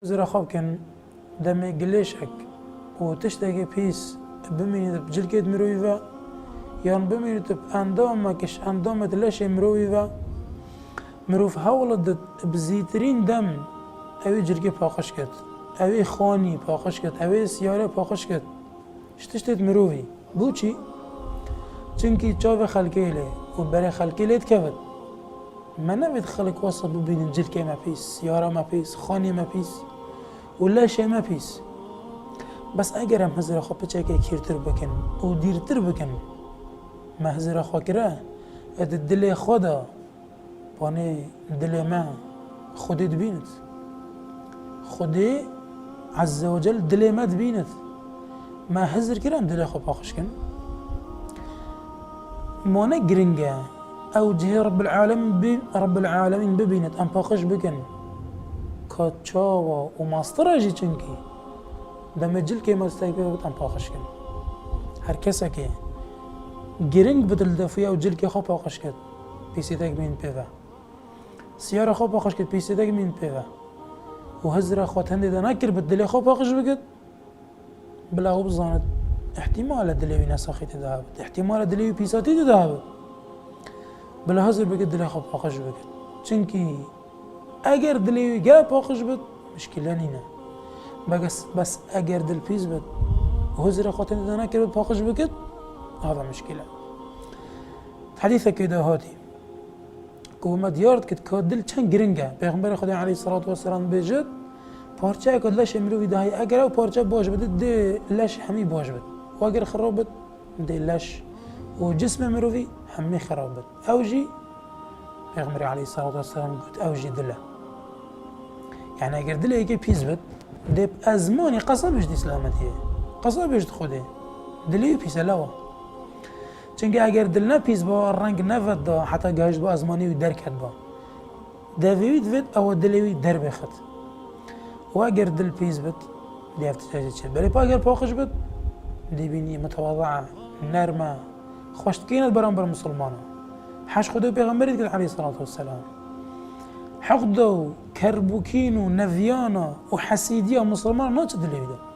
زرا خواب کن دم گلیشک و تشتگی پیس بمینید بجلکت مروی و یان بمینید اندام کش اندامت لش مروی و مروف حولد بزیترین دم اوی جرگی پاخش کرد اوی خانی پاخش کرد اوی سیاره پاخش کرد شتشتت مروی بو چی؟ چونکی چاو خلقیله و برای خلقیلت کبد من نبید خلق واسه ببینید جلکه ما پیس سیاره ما پیس خانی ما پیس ولا شيء ما فيس بس اگر هم هزر خو بچه که کیرتر بکن و دیرتر بکن ما هزر خو کرا اد دل خدا بانه دل ما خودی دبینت خودی عز وجل دل ما دبینت ما هزر کرا دل خو باخش کن مونه گرنگه او جه رب العالمين ببینت ام باخش بکن کاتشاوا و ماستراجی چنکی دم جل که مستای به ام پاخش کن هر کسی که گرنگ بدل دفیا و جل که خواب پاخش کرد پیسیدک مین پیوا سیاره خواب پاخش کرد پیسیدک مین پیوا و هزر خوات هندی دا نکر بدل خواب پاخش بکد بلا هو بزاند احتمال دلیوی نساخیت دهابد احتمال دلیوی پیساتی دهابد بلا هزر بکد دل خواب پاخش بکد چنکی اگر دلی گه پاخش بد مشکلی نینه بس اگر دل پیز بد و هزر خاطر دانه کرد پاخش بکد هذا مشکله حدیث که هاتی که اومد یارد کد که دل چند گرنگه پیغمبر خدا علیه الصلاة والسلام بجد پارچه کد لش مروی دهی اگر او پارچه باش بده ده لش همی باش بد و اگر خراب بد ده لش و جسم مروی همی خراب بد اوجی پیغمبر علیه الصلاة والسلام گفت اوجی دله يعني اگر دل ایکی پیز بد دب ازمانی قصابش دی اسلامتیه قصابش دی خوده دلی پیز لوا چنگه اگر دل نه پیز با رنگ نفد دا حتی گهش با ازمانی و در کرد با دوید ود او دلیوی در بخد و اگر دل پیز بد دی افتجاجی چه بلی پا اگر پاخش بد دی بینی متواضعه نرمه خوشتکینت برانبر مسلمانه حش خدا پیغمبری کرد علیه الصلاة والسلام حقد و کربوکین و نویان و حسیدی و مسلمان ناچه دلیوی ده